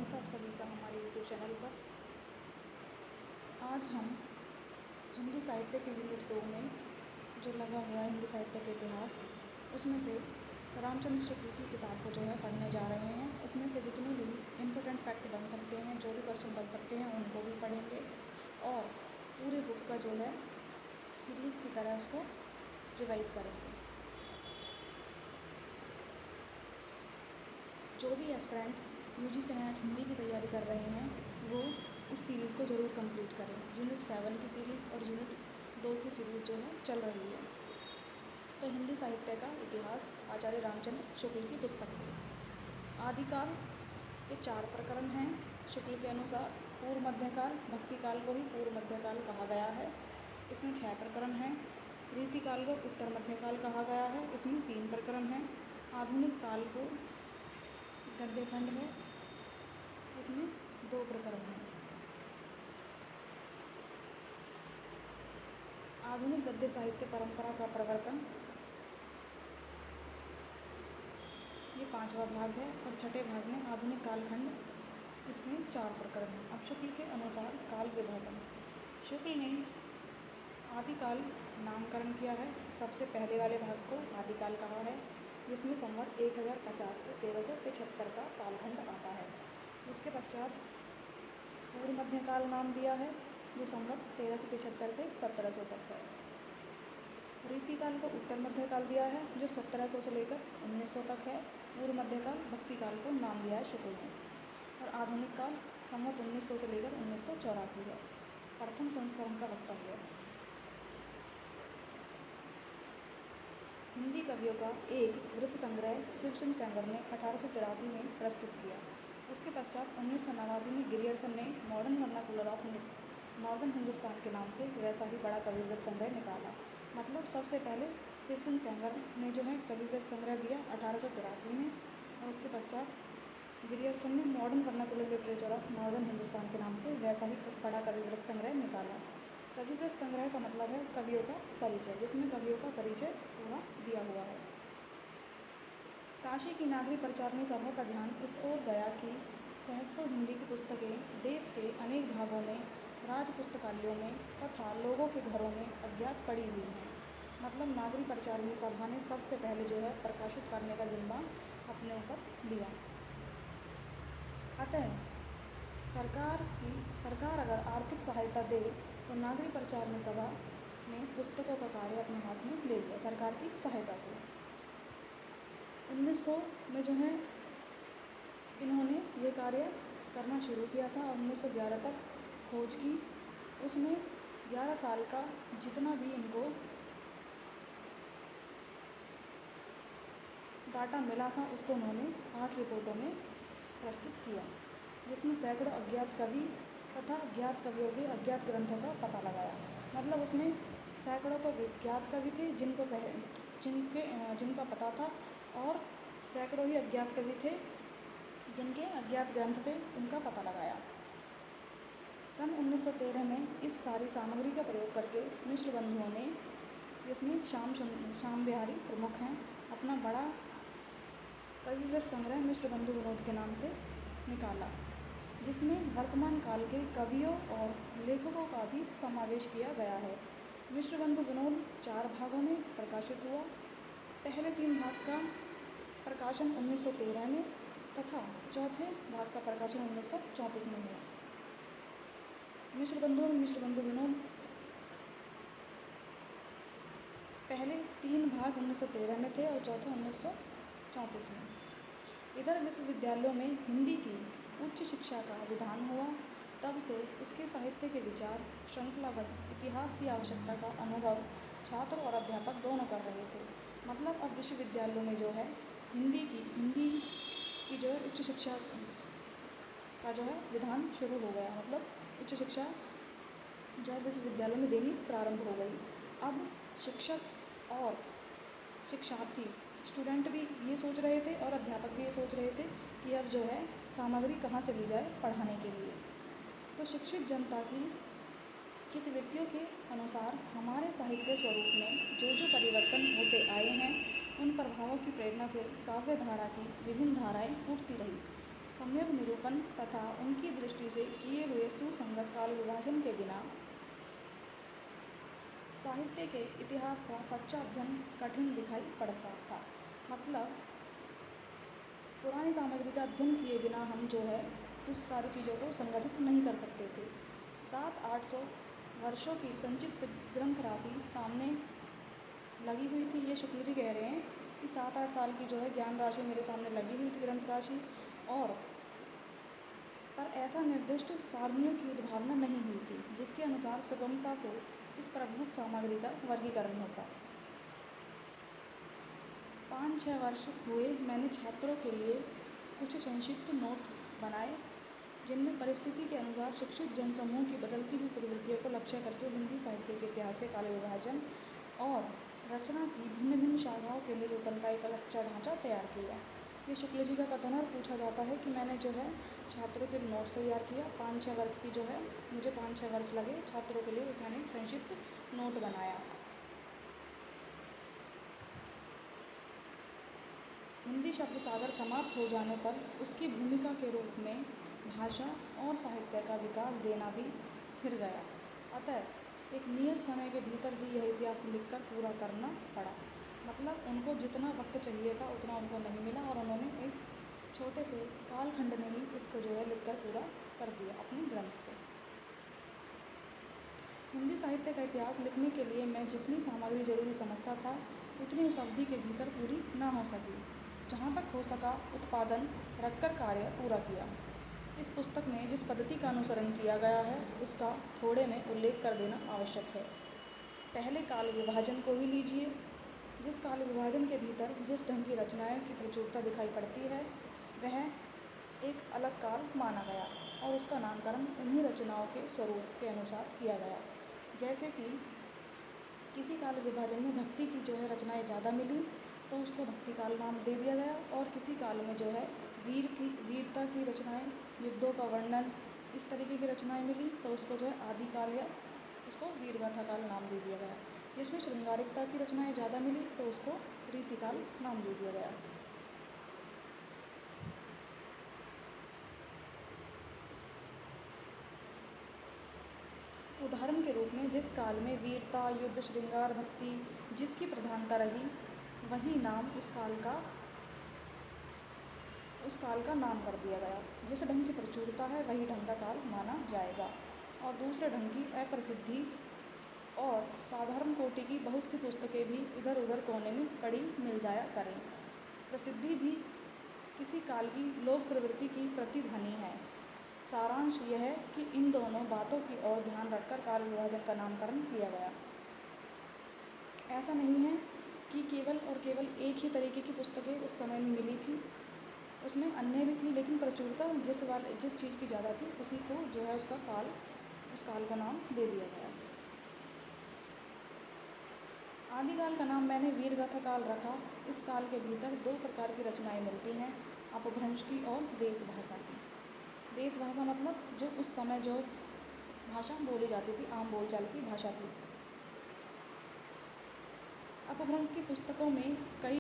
स्वागत है आप सभी का हमारे यूट्यूब चैनल पर। आज हम हिंदी साहित्य के यूनिट 2 में जो लगा हुआ है हिंदी साहित्य के इतिहास, उसमें से रामचंद्र शुक्ल की किताब को जो है पढ़ने जा रहे हैं। उसमें से जितने भी इम्पोर्टेंट फैक्ट बन सकते हैं, जो भी क्वेश्चन बन सकते हैं, उनको भी पढ़ेंगे और पूरे बुक का जो है सीरीज़ की तरह उसको रिवाइज़ करेंगे। जो भी एस्पिरेंट यूजीसी नेट हिंदी की तैयारी कर रहे हैं वो इस सीरीज़ को ज़रूर कंप्लीट करें। यूनिट 7 की सीरीज़ और यूनिट 2 की सीरीज़ जो है चल रही है। तो हिंदी साहित्य का इतिहास आचार्य रामचंद्र शुक्ल की पुस्तक से। आदिकाल के 4 प्रकरण हैं। शुक्ल के अनुसार पूर्व मध्यकाल, भक्तिकाल को ही पूर्व मध्यकाल कहा गया है। इसमें 6 प्रकरण हैं। रीतिकाल को उत्तर मध्यकाल कहा गया है। इसमें 3 प्रकरण हैं। आधुनिक काल को गद्य खंड है, इसमें 2 प्रकरण हैं। आधुनिक गद्य साहित्य परंपरा का प्रवर्तन, ये 5वां भाग है और छठे भाग में आधुनिक कालखंड, इसमें 4 प्रकरण हैं। अब शुक्ल के अनुसार काल विभाजन। शुक्ल ने आदिकाल नामकरण किया है। सबसे पहले वाले भाग को आदिकाल कहा है, जिसमें संवत 1050 से 1375 का कालखंड आता है। उसके पश्चात पूर्व मध्यकाल नाम दिया है, जो संवत 1375 से 1700 तक है। रीतिकाल को उत्तर मध्यकाल दिया है, जो 1700 से लेकर 1900 तक है। पूर्व मध्यकाल भक्तिकाल को नाम दिया है शुक्ल ने। और आधुनिक काल संवत 1900 से लेकर 1984 है। प्रथम संस्करण का वक्तव्य। हिंदी कवियों का एक वृत्त संग्रह शिवसिंह सेंगर ने 1883 में प्रस्तुत किया। उसके पश्चात 1989 में गिरियर्सन ने modern vernacular of northern Hindustan के नाम से एक वैसा ही बड़ा कवि वृत्त संग्रह निकाला। मतलब सबसे पहले शिवसिंह सेंगर ने जो है कवि वृत्त संग्रह दिया 1883 में, और उसके पश्चात गिरियर्सन ने modern vernacular literature of northern Hindustan के नाम से वैसा ही बड़ा कवि वृत्त संग्रह निकाला। कवि वृत्त संग्रह का मतलब है कवियों का परिचय, जिसमें कवियों का परिचय पूरा दिया हुआ है। काशी की नागरी प्रचारणी सभा का ध्यान इस ओर गया कि सहस्रों हिंदी की पुस्तकें देश के अनेक भागों में, राज पुस्तकालयों में तथा लोगों के घरों में अज्ञात पड़ी हुई हैं। मतलब नागरी प्रचारणी सभा ने सबसे पहले जो है प्रकाशित करने का जिम्मा अपने ऊपर लिया। अतः सरकार अगर आर्थिक सहायता दे तो नागरी प्रचारणी सभा ने पुस्तकों का कार्य अपने हाथ में ले लिया सरकार की सहायता से। 1900 में जो है इन्होंने ये कार्य करना शुरू किया था और 1911 तक खोज की। उसमें 11 साल का जितना भी इनको डाटा मिला था उसको उन्होंने 8 रिपोर्टों में प्रस्तुत किया, जिसमें सैकड़ों अज्ञात कवि तथा ज्ञात कवियों के अज्ञात ग्रंथों का पता लगाया। मतलब उसमें सैकड़ों तो ज्ञात कवि थे जिनका पता था, और सैकड़ों ही अज्ञात कवि थे जिनके अज्ञात ग्रंथ थे, उनका पता लगाया। सन 1913 में इस सारी सामग्री का प्रयोग करके मिश्र बंधुओं ने, जिसमें श्याम बिहारी प्रमुख हैं, अपना बड़ा कवि वृत्त संग्रह मिश्र बंधु विनोद के नाम से निकाला, जिसमें वर्तमान काल के कवियों और लेखकों का भी समावेश किया गया है। मिश्र बंधु विनोद 4 भागों में प्रकाशित हुआ। पहले 3 भाग का प्रकाशन 1913 में तथा चौथे भाग का प्रकाशन 1934 में हुआ। मिश्र बंधु विनोद पहले 3 भाग 1913 में थे और चौथा 1934 में। इधर विश्वविद्यालयों में हिंदी की उच्च शिक्षा का विधान हुआ। तब से उसके साहित्य के विचार श्रृंखलाबद्ध इतिहास की आवश्यकता का अनुभव छात्र और अध्यापक दोनों कर रहे थे। मतलब अब विश्वविद्यालयों में जो है हिंदी की जो है उच्च शिक्षा का जो है विधान शुरू हो गया। मतलब उच्च शिक्षा जो है विश्वविद्यालयों में देनी प्रारंभ हो गई। अब शिक्षक और शिक्षार्थी स्टूडेंट भी ये सोच रहे थे और अध्यापक भी ये सोच रहे थे कि अब जो है सामग्री कहाँ से ली जाए पढ़ाने के लिए। तो शिक्षित जनता की चित्तवृत्तियों के अनुसार हमारे साहित्य स्वरूप में जो परिवर्तन होते आए हैं, उन प्रभावों की प्रेरणा से काव्य धारा की विभिन्न धाराएं उठती रही। सम्यक निरूपण तथा उनकी दृष्टि से किए हुए सुसंगत काल विभाजन के बिना साहित्य के इतिहास का सच्चा अध्ययन कठिन दिखाई पड़ता था। मतलब पुरानी सामग्री का अध्ययन किए बिना हम जो है उस सारी चीज़ों को संगठित नहीं कर सकते थे। 700-800 वर्षों की संचित ग्रंथ राशि सामने लगी हुई थी। ये शुक्ल जी कह रहे हैं कि 7-8 साल की जो है ज्ञान राशि मेरे सामने लगी हुई थी, ग्रंथ राशि, और पर ऐसा निर्दिष्ट सारणियों की उद्भावना नहीं हुई थी जिसके अनुसार सुगमता से इस प्रभुत सामग्री का वर्गीकरण होता। 5-6 वर्ष हुए मैंने छात्रों के लिए कुछ संक्षिप्त नोट बनाए जिनमें परिस्थिति के अनुसार शिक्षित जनसमूह की बदलती हुई प्रवृत्तियों को लक्ष्य करके हिंदी साहित्य के इतिहास के काल विभाजन और रचना की भिन्न भिन्न शाखाओं के निरूपण का एक अच्छा ढांचा तैयार किया। ये शुक्ल जी का कथन है और पूछा जाता है कि मैंने जो है छात्रों के लिए नोट्स तैयार किया। 5-6 वर्ष की जो है मुझे 5-6 वर्ष लगे छात्रों के लिए, मैंने संक्षिप्त नोट बनाया। हिंदी शब्द सागर समाप्त हो जाने पर उसकी भूमिका के रूप में भाषा और साहित्य का विकास देना भी स्थिर गया। अतः एक नियत समय के भीतर ही यह इतिहास लिखकर पूरा करना पड़ा। मतलब उनको जितना वक्त चाहिए था उतना उनको नहीं मिला और उन्होंने एक छोटे से कालखंड में ही इसको जो है लिखकर पूरा कर दिया अपने ग्रंथ को। हिंदी साहित्य का इतिहास लिखने के लिए मैं जितनी सामग्री जरूरी समझता था उतनी उस अवधि के भीतर पूरी न हो सकी। जहाँ तक हो सका उत्पादन रखकर कार्य पूरा किया। इस पुस्तक में जिस पद्धति का अनुसरण किया गया है उसका थोड़े में उल्लेख कर देना आवश्यक है। पहले काल विभाजन को ही लीजिए। जिस काल विभाजन के भीतर जिस ढंग की रचनाओं की प्रचुरता दिखाई पड़ती है वह एक अलग काल माना गया और उसका नामकरण उन्हीं रचनाओं के स्वरूप के अनुसार किया गया। जैसे कि किसी काल विभाजन में भक्ति की जो है रचनाएं ज़्यादा मिली तो उसको भक्ति काल नाम दे दिया गया, और किसी काल में जो है वीरता की रचनाएं, युद्धों का वर्णन, इस तरीके की रचनाएं मिली तो उसको जो है आदि काल या उसको वीरगाथा काल नाम दे दिया गया। जिसमें श्रृंगारिकता की रचनाएं ज़्यादा मिली तो उसको रीतिकाल नाम दे दिया गया। उदाहरण के रूप में जिस काल में वीरता, युद्ध, श्रृंगार, भक्ति जिसकी प्रधानता रही वही नाम उस काल का नाम कर दिया गया। जिस ढंग की प्रचुरता है वही ढंग का काल माना जाएगा और दूसरे ढंग की अप्रसिद्धि और साधारण कोटि की बहुत सी पुस्तकें भी इधर उधर कोने में पड़ी मिल जाया करें। प्रसिद्धि भी किसी काल की लोक प्रवृत्ति की प्रतिध्वनि है। सारांश यह है कि इन दोनों बातों की ओर ध्यान रखकर काल विभाजन का नामकरण किया गया। ऐसा नहीं है कि केवल और केवल एक ही तरीके की पुस्तकें उस समय में मिली थी, उसमें अन्य भी थी, लेकिन प्रचुरता जिस चीज़ की ज़्यादा थी उसी को जो है उस काल का नाम दे दिया गया। आदिकाल का नाम मैंने वीरगाथा काल रखा। इस काल के भीतर दो प्रकार की रचनाएं मिलती हैं, अपभ्रंश की और देश भाषा की। देश भाषा मतलब जो उस समय जो भाषा बोली जाती थी, आम बोलचाल की भाषा थी। अपभ्रंश की पुस्तकों में कई